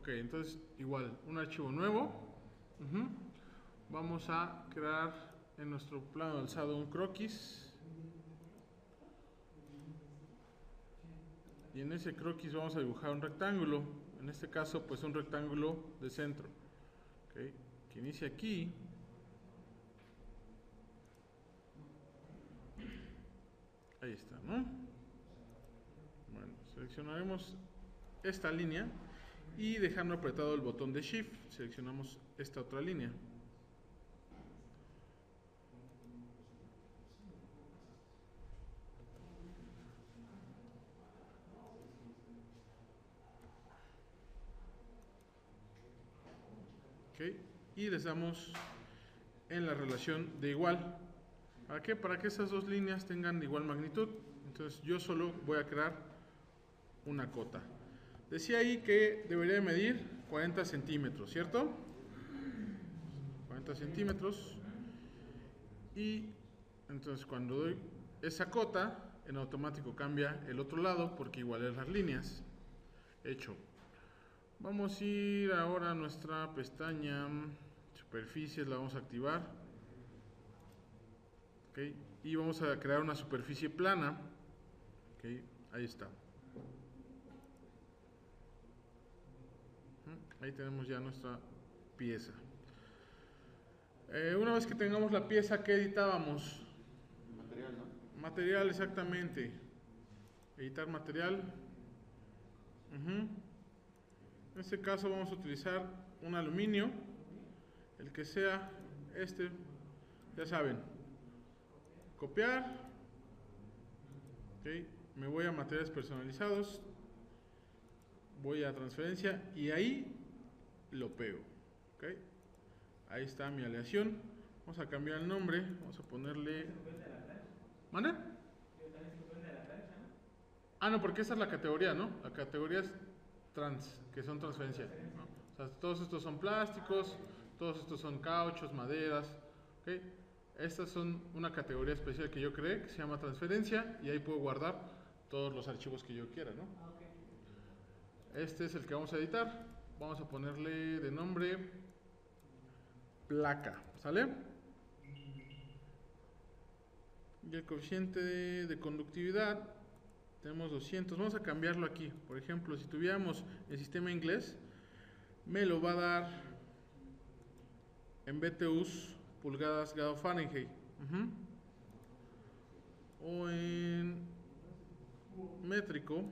Ok, entonces igual, un archivo nuevo. Vamos a crear en nuestro plano de alzado un croquis. Y en ese croquis vamos a dibujar un rectángulo. En este caso, pues un rectángulo de centro. Okay, que inicia aquí. Ahí está, ¿no? Bueno, seleccionaremos esta línea y dejando apretado el botón de Shift, seleccionamos esta otra línea. Okay, y les damos en la relación de igual. ¿Para qué? Para que esas dos líneas tengan igual magnitud. Entonces yo solo voy a crear una cota. Decía ahí que debería medir 40 centímetros, ¿cierto? 40 centímetros. Y entonces cuando doy esa cota, en automático cambia el otro lado porque iguales las líneas. Hecho. Vamos a ir ahora a nuestra pestaña superficies, la vamos a activar. Okay. Y vamos a crear una superficie plana. Okay. Ahí está. Ahí tenemos ya nuestra pieza. Una vez que tengamos la pieza, ¿qué editábamos? Material, ¿no? Material, exactamente. Editar material. En este caso vamos a utilizar un aluminio, el que sea este, ya saben. Copiar. Okay. Me voy a materiales personalizados. Voy a transferencia y ahí lo pego. Okay. Ahí está mi aleación. Vamos a cambiar el nombre. Vamos a ponerle... ¿Mande? Ah, no, porque esa es la categoría, ¿no? La categoría es trans, que son transferencias, ¿no? O sea, todos estos son plásticos, todos estos son cauchos, maderas, ¿ok? Estas son una categoría especial que yo creé, que se llama transferencia, y ahí puedo guardar todos los archivos que yo quiera, ¿no? Este es el que vamos a editar. Vamos a ponerle de nombre placa, ¿sale? Y el coeficiente de conductividad tenemos 200. Vamos a cambiarlo aquí. Por ejemplo, si tuviéramos el sistema inglés, me lo va a dar en BTUs, pulgadas, grado Fahrenheit. O en métrico,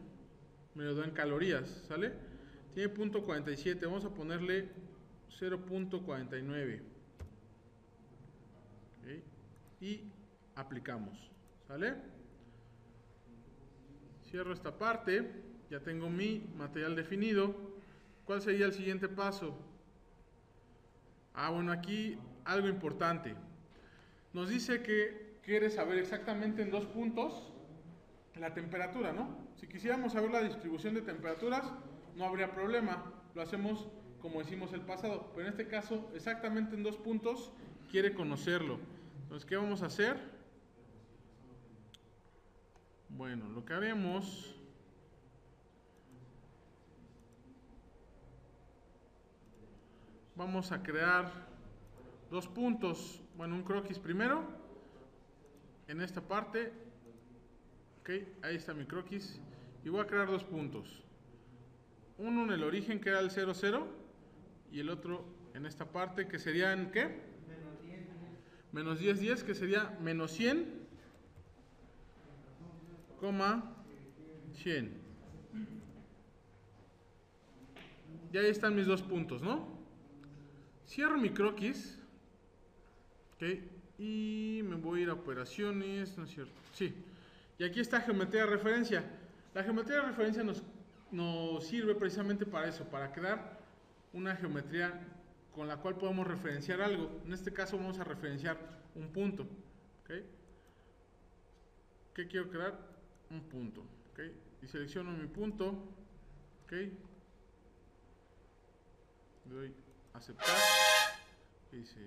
me lo da en calorías, ¿sale? Tiene .47, vamos a ponerle 0.49. ¿Okay? Y aplicamos, ¿sale? Cierro esta parte, ya tengo mi material definido. ¿Cuál sería el siguiente paso? Ah, bueno, aquí algo importante. Nos dice que quiere saber exactamente en 2 puntos la temperatura, ¿no? Si quisiéramos saber la distribución de temperaturas, no habría problema. Lo hacemos como hicimos el pasado. Pero en este caso, exactamente en 2 puntos, quiere conocerlo. Entonces, ¿qué vamos a hacer? Bueno, lo que haremos... Vamos a crear 2 puntos. Bueno, un croquis primero. En esta parte. Ok, ahí está mi croquis. Y voy a crear 2 puntos. Uno en el origen, que era el 0, 0. Y el otro en esta parte, que serían, ¿qué? Menos 10, 10, que sería menos 100, 100. Y ahí están mis 2 puntos, ¿no? Cierro mi croquis. Ok. Y me voy a ir a operaciones, ¿no es cierto? Sí. Y aquí está geometría de referencia. La geometría de referencia nos sirve precisamente para eso, para crear una geometría con la cual podemos referenciar algo. En este caso vamos a referenciar un punto. ¿Okay? ¿Qué quiero crear? Un punto. ¿Okay? Y selecciono mi punto. ¿Okay? Le doy a aceptar. Y dice...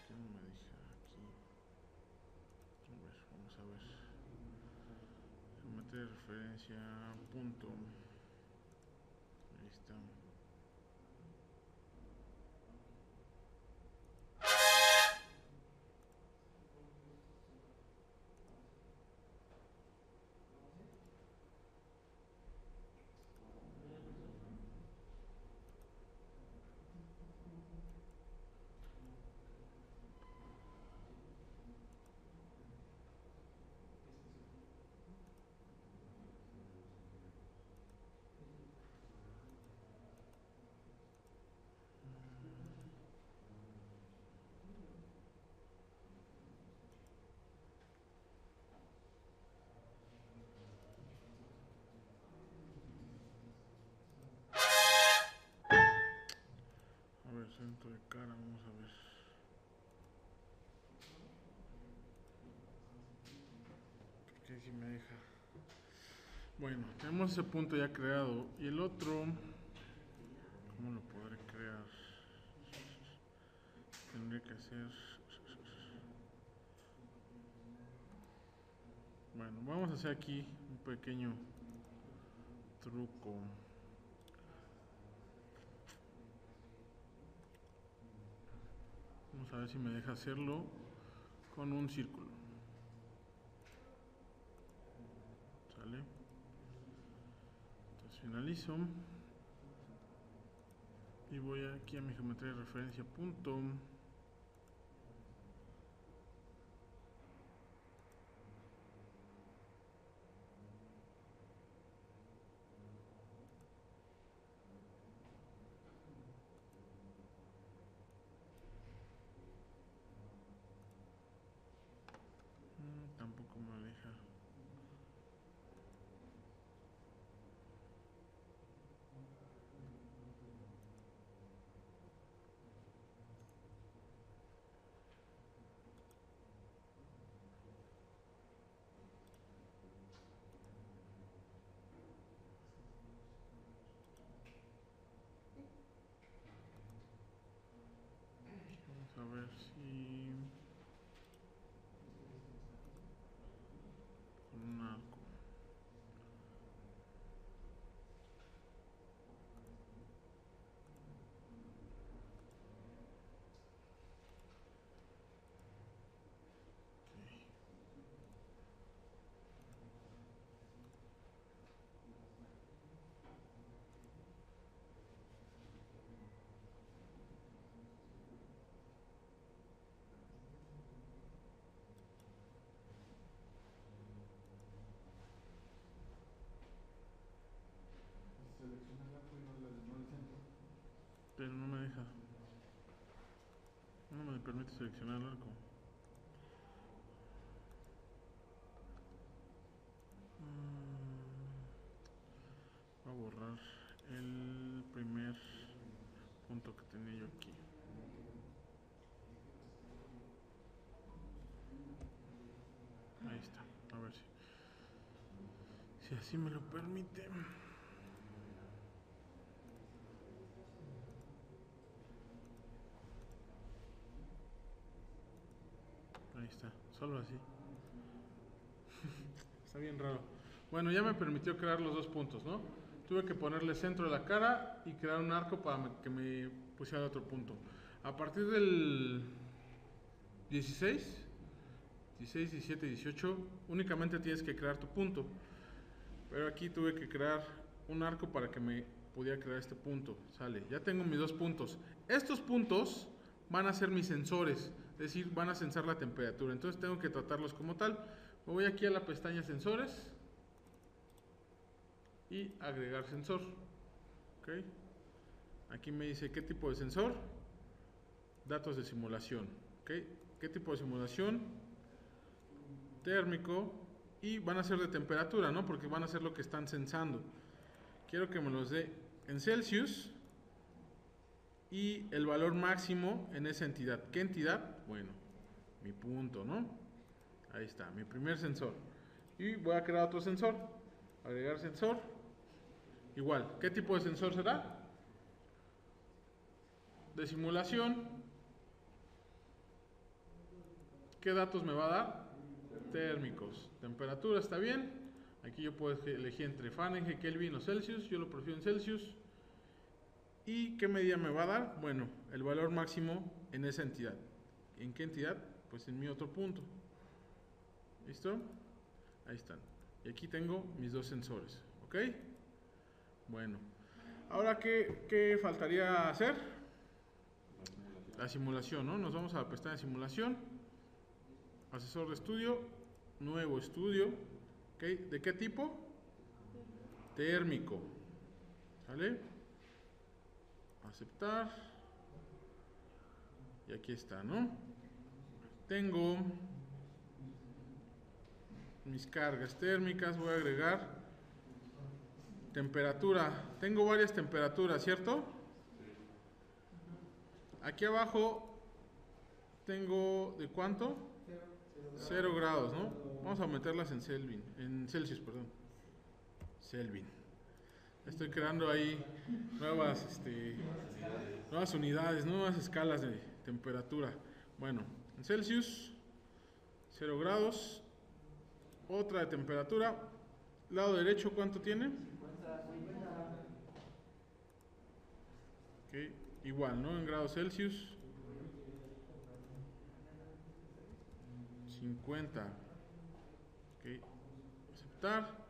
¿Qué no me deja aquí? A ver, vamos a ver. geometría de referencia, punto. Ahí está. A ver, centro de cara, vamos a ver. Que si me deja. Bueno, tenemos ese punto ya creado. Y el otro, ¿cómo lo podré crear? Tendría que hacer. Bueno, vamos a hacer aquí un pequeño truco. Vamos a ver si me deja hacerlo con un círculo. ¿Sale? Entonces finalizo. Y voy aquí a mi geometría de referencia, punto. Tampoco me deja. Vamos a ver si con un arco. Selecciona el arco y no el centro. Pero no me deja. No me permite seleccionar el arco. Voy a borrar el primer punto que tenía yo aquí. Ahí está. A ver si así me lo permite. Ahí está, solo así. Está bien raro. Bueno, ya me permitió crear los dos puntos, ¿no? Tuve que ponerle centro de la cara y crear un arco para que me pusiera otro punto. A partir del 16, 17, 18, únicamente tienes que crear tu punto. Pero aquí tuve que crear un arco para que me pudiera crear este punto. Sale, ya tengo mis dos puntos. Estos puntos van a ser mis sensores, es decir, van a sensar la temperatura. Entonces tengo que tratarlos como tal. Me voy aquí a la pestaña sensores y agregar sensor. ¿Okay? Aquí me dice qué tipo de sensor, datos de simulación. ¿Okay? ¿Qué tipo de simulación? Térmico, y van a ser de temperatura, ¿no? Porque van a ser lo que están sensando. Quiero que me los dé en Celsius y el valor máximo en esa entidad. ¿Qué entidad? Bueno, mi punto, ¿no? Ahí está, mi primer sensor. Y voy a crear otro sensor. Agregar sensor. Igual, ¿qué tipo de sensor será? De simulación. ¿Qué datos me va a dar? Térmicos. Temperatura está bien. Aquí yo puedo elegir entre Fahrenheit, Kelvin o Celsius. Yo lo prefiero en Celsius. ¿Y qué medida me va a dar? Bueno, el valor máximo en esa entidad. ¿En qué entidad? Pues en mi otro punto. ¿Listo? Ahí están. Y aquí tengo mis dos sensores. ¿Ok? Bueno. Ahora, ¿qué faltaría hacer? La simulación, ¿no? Nos vamos a la pestaña de simulación. Asesor de estudio. Nuevo estudio. ¿Ok? ¿De qué tipo? Térmico. ¿Sale? Aceptar. Y aquí está, ¿no? Tengo mis cargas térmicas. Voy a agregar temperatura. Tengo varias temperaturas, ¿cierto? Aquí abajo tengo, ¿de cuánto? 0 grados, ¿no? Vamos a meterlas en Kelvin, en Celsius, perdón. Kelvin. Estoy creando ahí nuevas unidades, nuevas escalas de temperatura. Bueno, en Celsius, 0 grados. Otra de temperatura. Lado derecho, ¿cuánto tiene? Ok, igual, ¿no? En grados Celsius. 50. Ok, aceptar.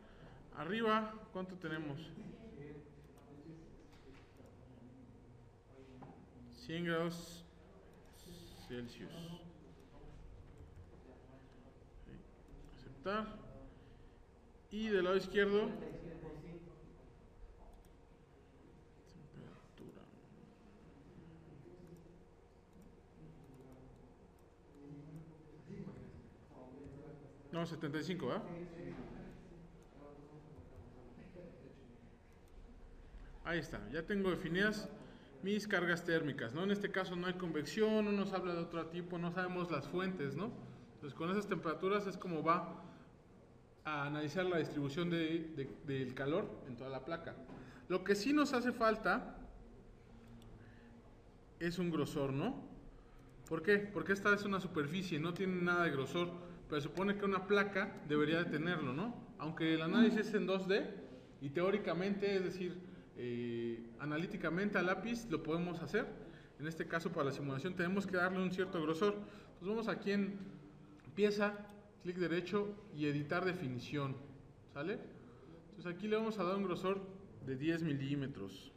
Arriba, ¿cuánto tenemos? 100 grados Celsius. Okay, aceptar. Y del lado izquierdo, temperatura. No, 75, ¿verdad? Ahí está, ya tengo definidas mis cargas térmicas, ¿no? En este caso no hay convección, no nos habla de otro tipo, no sabemos las fuentes, ¿no? Entonces con esas temperaturas es como va a analizar la distribución del calor en toda la placa. Lo que sí nos hace falta es un grosor, ¿no? ¿Por qué? Porque esta es una superficie, no tiene nada de grosor, pero se supone que una placa debería de tenerlo, ¿no? Aunque el análisis es en 2D y teóricamente, es decir, analíticamente a lápiz lo podemos hacer. En este caso para la simulación tenemos que darle un cierto grosor. Entonces vamos aquí en pieza, clic derecho y editar definición, ¿sale? Entonces aquí le vamos a dar un grosor de 10 milímetros.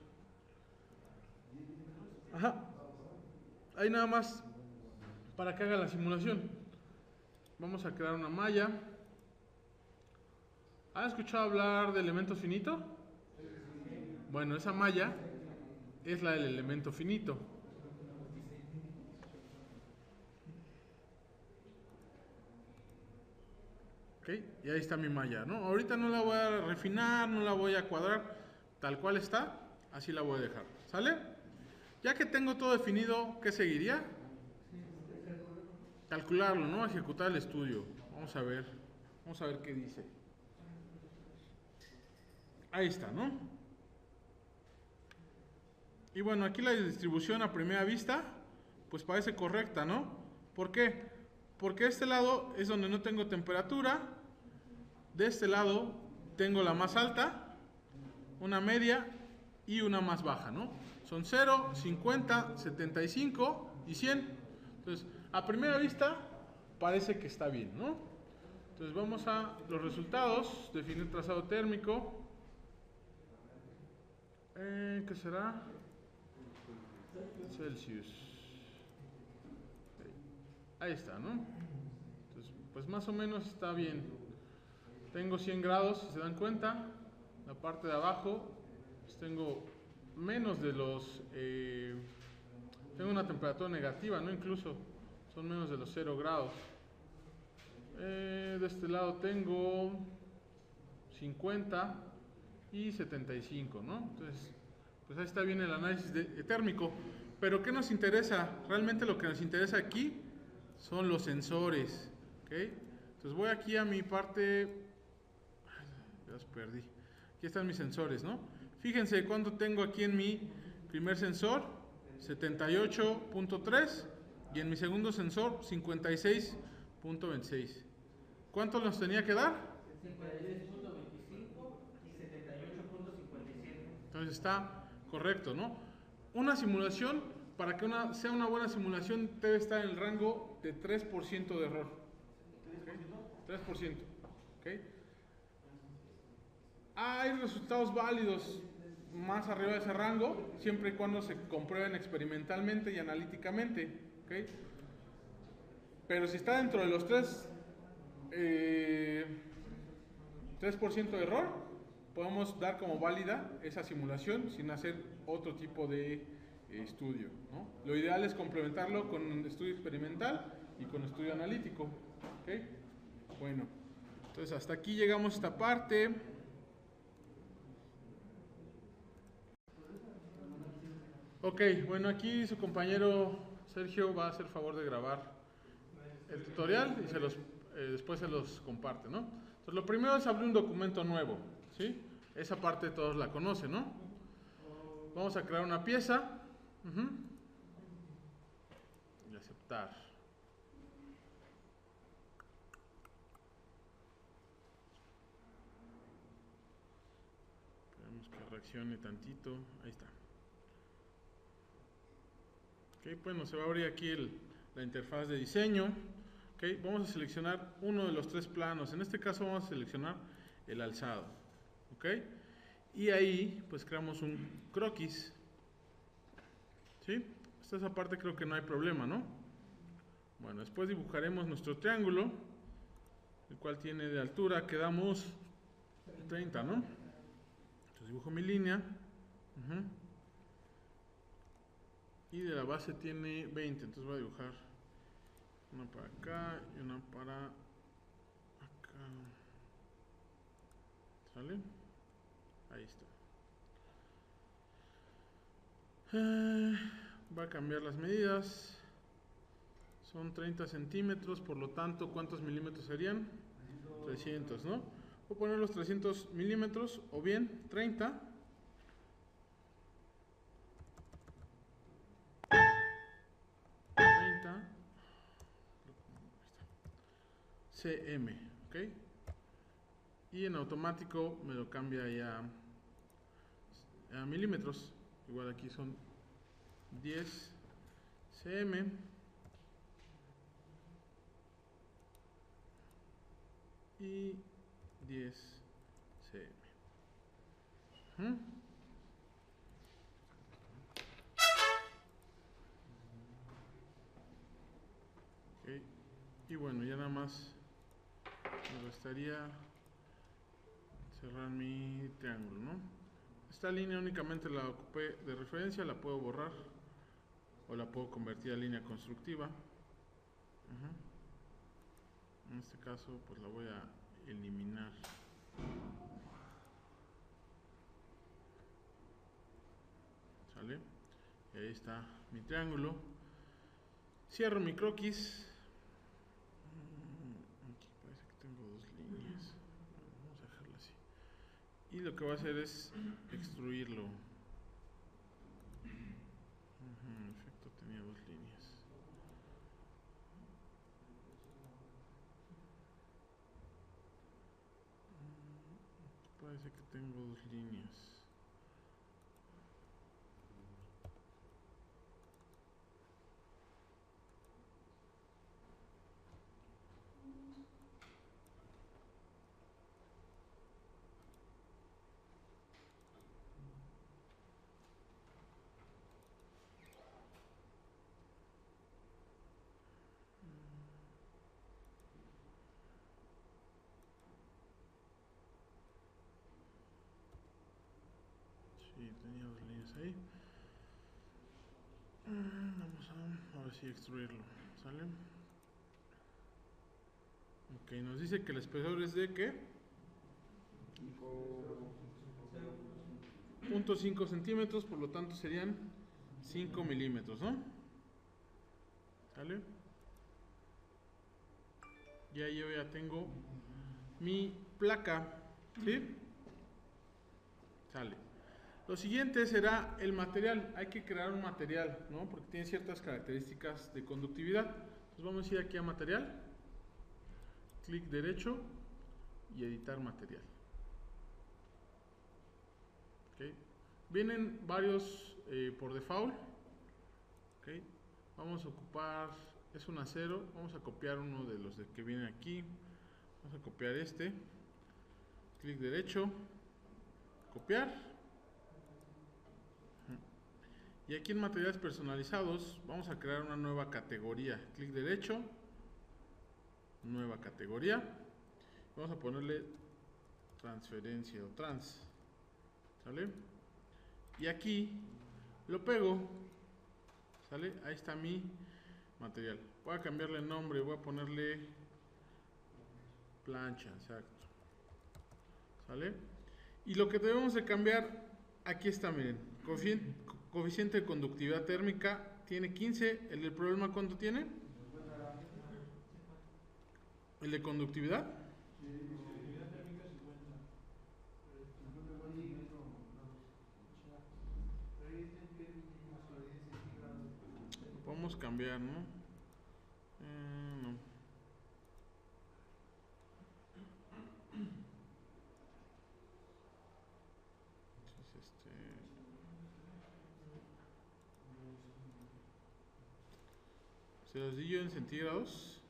Ajá. Ahí nada más para que haga la simulación. Vamos a crear una malla. ¿Han escuchado hablar de elemento finito? Bueno, esa malla es la del elemento finito. Ok, y ahí está mi malla, ¿no? Ahorita no la voy a refinar, no la voy a cuadrar, tal cual está, así la voy a dejar, ¿sale? Ya que tengo todo definido, ¿qué seguiría? Calcularlo, ¿no? Ejecutar el estudio. Vamos a ver qué dice. Ahí está, ¿no? Y bueno, aquí la distribución a primera vista, pues parece correcta, ¿no? ¿Por qué? Porque este lado es donde no tengo temperatura, de este lado tengo la más alta, una media y una más baja, ¿no? Son 0, 50, 75 y 100. Entonces, a primera vista parece que está bien, ¿no? Entonces vamos a los resultados, definir trazado térmico. ¿Qué será? Celsius. Ahí está, ¿no? Entonces, pues más o menos está bien. Tengo 100 grados, si se dan cuenta. La parte de abajo, pues tengo menos de los... tengo una temperatura negativa, ¿no? Incluso son menos de los 0 grados. De este lado tengo 50 y 75, ¿no? Entonces, pues ahí está bien el análisis térmico. Pero ¿qué nos interesa? Realmente lo que nos interesa aquí son los sensores, ¿ok? Entonces voy aquí a mi parte... Ya los perdí. Aquí están mis sensores, ¿no? Fíjense cuánto tengo aquí en mi primer sensor, 78.3, y en mi segundo sensor, 56.26. ¿Cuánto nos tenía que dar? 56.28. Entonces está correcto, ¿no? Una simulación, para que sea una buena simulación, debe estar en el rango de 3% de error. ¿Okay? 3%. ¿Okay? Hay resultados válidos más arriba de ese rango, siempre y cuando se comprueben experimentalmente y analíticamente. ¿Okay? Pero si está dentro de los 3% de error, podemos dar como válida esa simulación sin hacer otro tipo de estudio, ¿no? Lo ideal es complementarlo con un estudio experimental y con estudio analítico. ¿Okay? Bueno, entonces hasta aquí llegamos a esta parte. Ok, bueno, aquí su compañero Sergio va a hacer favor de grabar el tutorial y después se los comparte, ¿no? Entonces, lo primero es abrir un documento nuevo, ¿sí? Esa parte todos la conocen, ¿no? Vamos a crear una pieza. Y aceptar. Esperemos que reaccione tantito. Ahí está. Ok, bueno, se va a abrir aquí la interfaz de diseño. Okay, vamos a seleccionar uno de los 3 planos. En este caso vamos a seleccionar el alzado. ¿Okay? Y ahí pues creamos un croquis. ¿Sí? Esa parte creo que no hay problema, ¿no? Bueno, después dibujaremos nuestro triángulo, el cual tiene de altura, quedamos 30, ¿no? Entonces dibujo mi línea. Y de la base tiene 20, entonces voy a dibujar una para acá y una para acá. ¿Sale? Ahí está. Va a cambiar las medidas. Son 30 centímetros, por lo tanto, ¿cuántos milímetros serían? 300, ¿no? Voy a poner los 300 milímetros o bien 30. cm, ¿ok? Y en automático me lo cambia ya a milímetros. Igual aquí son 10 cm. Y 10 cm. Okay. Y bueno, ya nada más me restaría cerrar mi triángulo, ¿no? Esta línea únicamente la ocupé de referencia, la puedo borrar o la puedo convertir a línea constructiva. En este caso pues la voy a eliminar. ¿Sale? Y ahí está mi triángulo. Cierro mi croquis. Aquí parece que tengo 2 líneas. Vamos a dejarlo así. Y lo que voy a hacer es extruirlo. En efecto tenía 2 líneas. Parece que tengo 2 líneas. Sí, tenía 2 líneas ahí. Vamos a ver si extruirlo. ¿Sale? Ok, nos dice que el espesor es de ¿qué? 0.5 centímetros, por lo tanto serían 5 milímetros, ¿no? ¿Sale? Y ahí yo ya tengo mi placa, ¿sí? Sale. Lo siguiente será el material. Hay que crear un material, ¿no? Porque tiene ciertas características de conductividad. Entonces vamos a ir aquí a material, clic derecho y editar material. ¿Okay? Vienen varios por default. Okay. Vamos a ocupar, es un acero, vamos a copiar uno de los que viene aquí. Vamos a copiar este. Clic derecho, copiar. Y aquí en materiales personalizados vamos a crear una nueva categoría. Clic derecho, nueva categoría. Vamos a ponerle transferencia o trans. ¿Sale? Y aquí lo pego. ¿Sale? Ahí está mi material. Voy a cambiarle el nombre, voy a ponerle plancha, exacto. ¿Sale? Y lo que debemos de cambiar, aquí está, miren. Coeficiente de conductividad térmica tiene 15. ¿El del problema cuánto tiene? ¿El de conductividad? Lo podemos cambiar, ¿no? No. ¿Se los di yo en centígrados?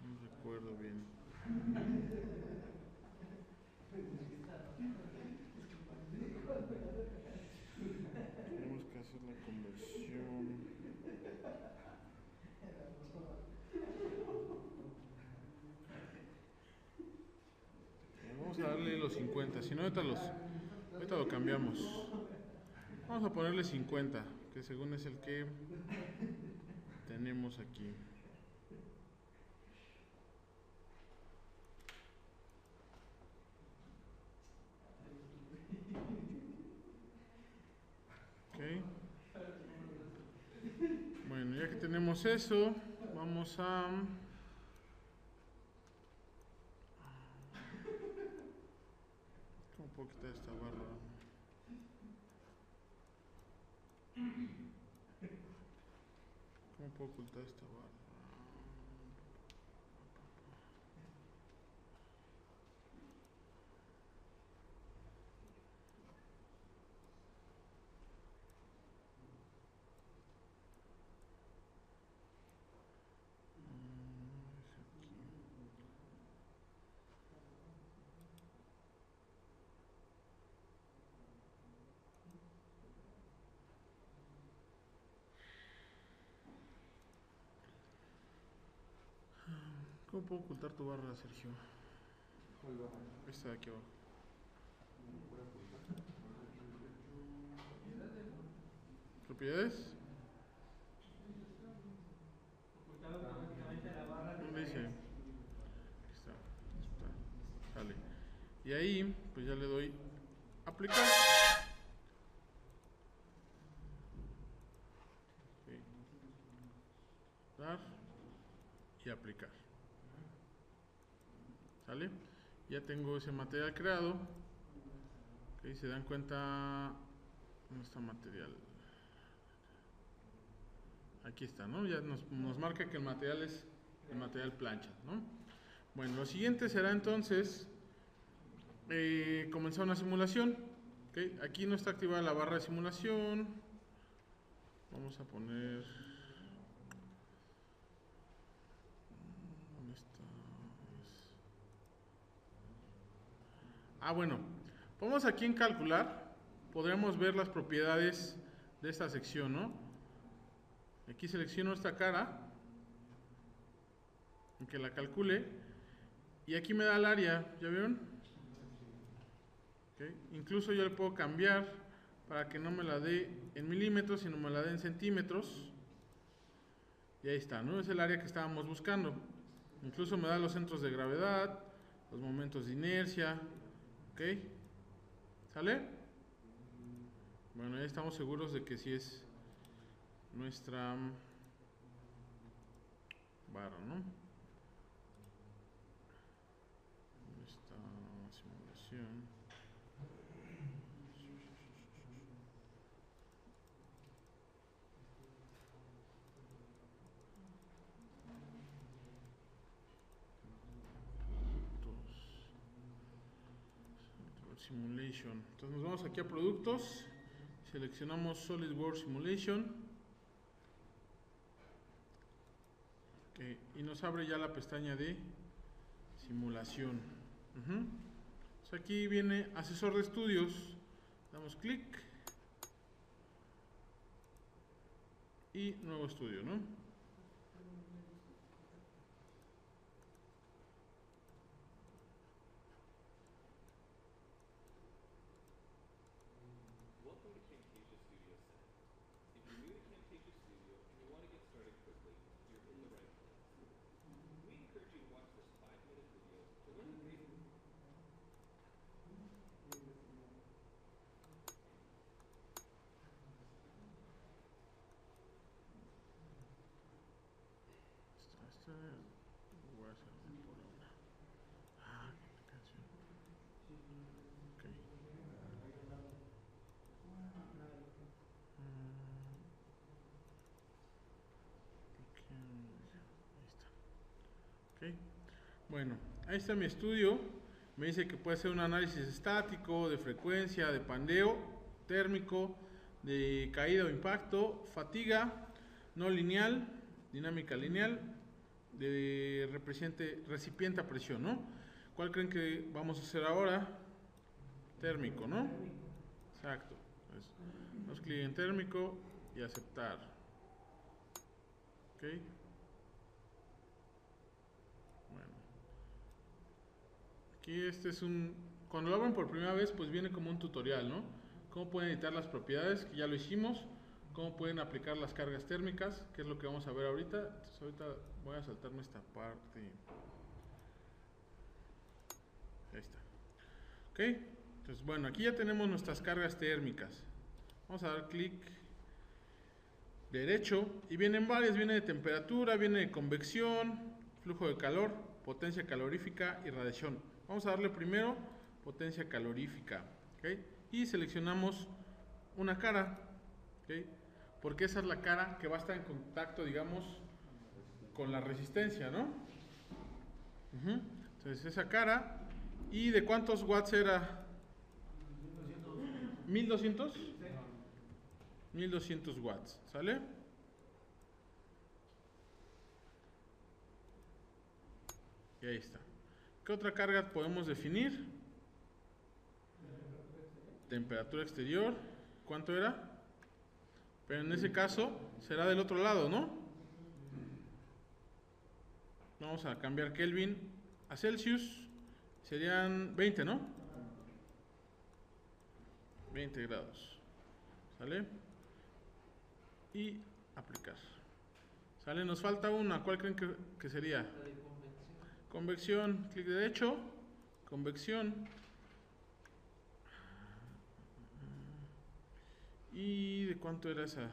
No recuerdo bien. Tenemos que hacer la conversión. Vamos a darle los 50. Si no, ahorita lo cambiamos. Vamos a ponerle 50, que según es el que tenemos aquí. Ok. Bueno, ya que tenemos eso, vamos a... ¿Cómo puedo quitar esta barra? ¿Cómo puedo ocultar esta barra? ¿Cómo puedo ocultar tu barra, Sergio? ¿Cuál barra? Esta de aquí abajo. ¿Propiedades? ¿Dónde dice? Aquí está. Sale. Y ahí, pues ya le doy aplicar. Okay. Dar y aplicar. ¿Sale? Ya tengo ese material creado. Okay, se dan cuenta. ¿Dónde está material? Aquí está, ¿no? Ya nos marca que el material es el material plancha, ¿no? Bueno, lo siguiente será entonces comenzar una simulación. ¿Okay? Aquí no está activada la barra de simulación. Vamos a poner... ¿Dónde está? Ah, bueno. Vamos aquí en calcular. Podremos ver las propiedades de esta sección, ¿no? Aquí selecciono esta cara, en que la calcule, y aquí me da el área, ¿ya vieron? Okay. Incluso yo le puedo cambiar para que no me la dé en milímetros, sino me la dé en centímetros, y ahí está, ¿no? Es el área que estábamos buscando. Incluso me da los centros de gravedad, los momentos de inercia, ¿ok? ¿Sale? Bueno, ya estamos seguros de que sí es nuestra barra, ¿no? Esta simulación. Simulation. Entonces nos vamos aquí a productos, seleccionamos SolidWorks Simulation, okay, y nos abre ya la pestaña de simulación. Entonces aquí viene asesor de estudios, damos clic y nuevo estudio, ¿no? Voy a hacer por ahora. Canción. Okay. Ahí está. Okay. Bueno, ahí está mi estudio. Me dice que puede ser un análisis estático, de frecuencia, de pandeo, térmico, de caída o impacto, fatiga, no lineal, dinámica lineal, de recipiente a presión, ¿no? ¿Cuál creen que vamos a hacer ahora? Térmico, ¿no? Exacto. Entonces, damos clic en térmico y aceptar. Ok. Bueno. Aquí este es cuando lo abren por primera vez, pues viene como un tutorial, ¿no? Cómo pueden editar las propiedades, que ya lo hicimos. Cómo pueden aplicar las cargas térmicas, que es lo que vamos a ver ahorita. Entonces ahorita voy a saltarme esta parte. Ahí está. Ok. Entonces bueno, aquí ya tenemos nuestras cargas térmicas. Vamos a dar clic derecho y vienen varias. Viene de temperatura, viene de convección, flujo de calor, potencia calorífica y radiación. Vamos a darle primero potencia calorífica. ¿Okay? Y seleccionamos una cara. ¿Okay? Porque esa es la cara que va a estar en contacto, digamos, con la resistencia, ¿no? Entonces esa cara. ¿Y de cuántos watts era? 1200. 1200 watts, ¿sale? Y ahí está. ¿Qué otra carga podemos definir? Temperatura exterior. ¿Cuánto era? Pero en ese caso será del otro lado, ¿no? Vamos a cambiar Kelvin a Celsius. Serían 20, ¿no? 20 grados. ¿Sale? Y aplicar. ¿Sale? Nos falta una. ¿Cuál creen que sería? Convección. Clic derecho. Convección. ¿Y de cuánto era esa?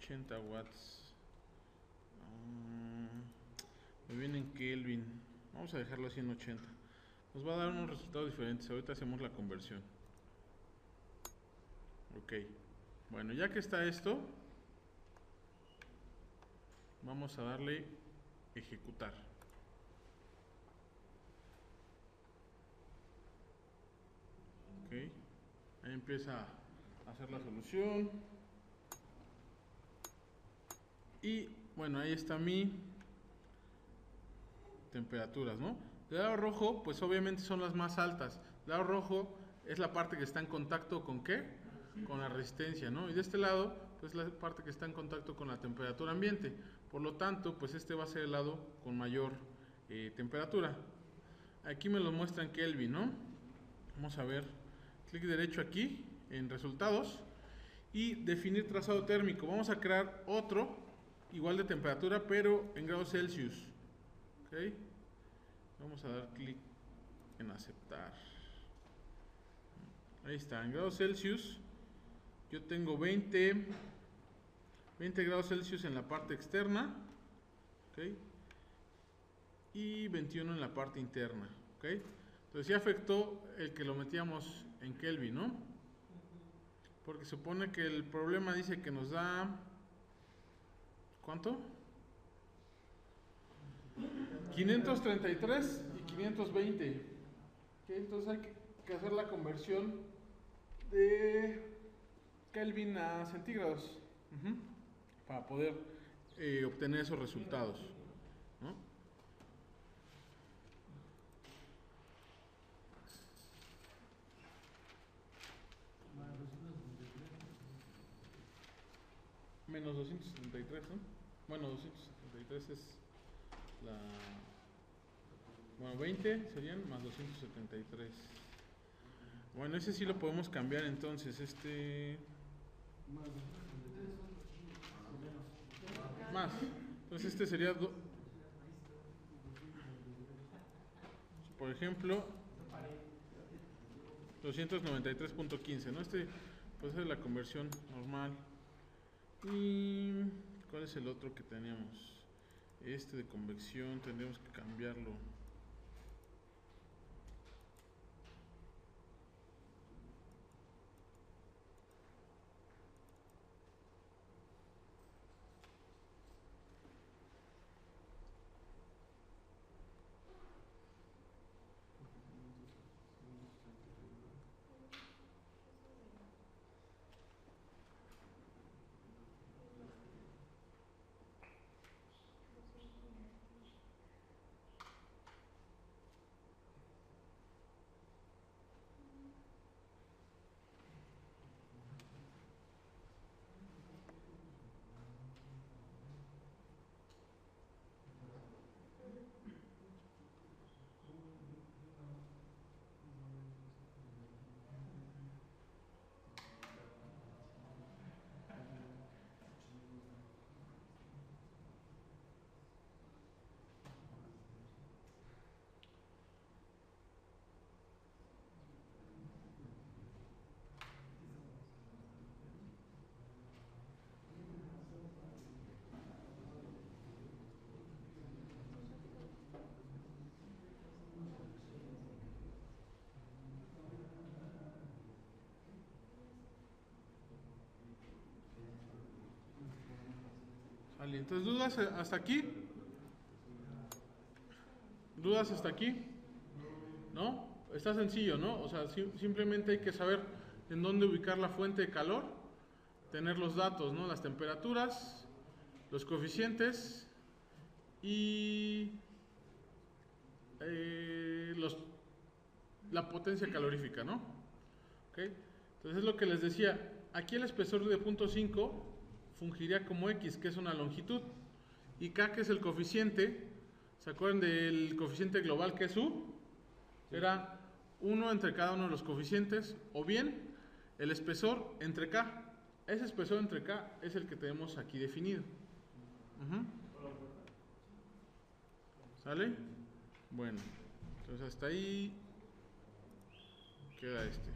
80 watts. Me viene en Kelvin. Vamos a dejarlo así en 80. Nos va a dar unos resultados diferentes. Ahorita hacemos la conversión. Ok. Bueno, ya que está esto, vamos a darle ejecutar. Ok. Ahí empieza a hacer la solución. Y bueno, ahí está mi temperaturas, ¿no? El lado rojo, pues obviamente son las más altas. El lado rojo es la parte que está en contacto con ¿qué? Con la resistencia, ¿no? Y de este lado, pues la parte que está en contacto con la temperatura ambiente. Por lo tanto, pues este va a ser el lado con mayor temperatura. Aquí me lo muestra en Kelvin, ¿no? Vamos a ver. Clic derecho aquí, en resultados. Y definir trazado térmico. Vamos a crear otro, igual de temperatura, pero en grados Celsius. ¿Ok? Vamos a dar clic en aceptar. Ahí está, en grados Celsius. Yo tengo 20 grados Celsius en la parte externa. ¿Ok? Y 21 en la parte interna. ¿Ok? Entonces ya afectó el que lo metíamos en Kelvin, ¿no? Porque supone que el problema dice que nos da... ¿Cuánto? 533 y 520. ¿Ok? Entonces hay que hacer la conversión de Kelvin a centígrados, para poder obtener esos resultados, ¿no? Menos 273, ¿no? Bueno, 273 es la... Bueno, 20 serían más 273. Bueno, ese sí lo podemos cambiar entonces, más. Entonces este sería, por ejemplo, 293.15, ¿no? Puede ser la conversión normal. ¿Y cuál es el otro que tenemos? Este de convección tendríamos que cambiarlo. Vale, entonces, ¿dudas hasta aquí? ¿Dudas hasta aquí? ¿No? Está sencillo, ¿no? O sea, simplemente hay que saber en dónde ubicar la fuente de calor, tener los datos, ¿no? Las temperaturas, los coeficientes y la potencia calorífica, ¿no? ¿Okay? Entonces es lo que les decía, aquí el espesor de 0.5 fungiría como X, que es una longitud, y K, que es el coeficiente. ¿Se acuerdan del coeficiente global que es U? Era 1 entre cada uno de los coeficientes, o bien el espesor entre K. Ese espesor entre K es el que tenemos aquí definido. ¿Sale? Bueno, entonces hasta ahí queda este.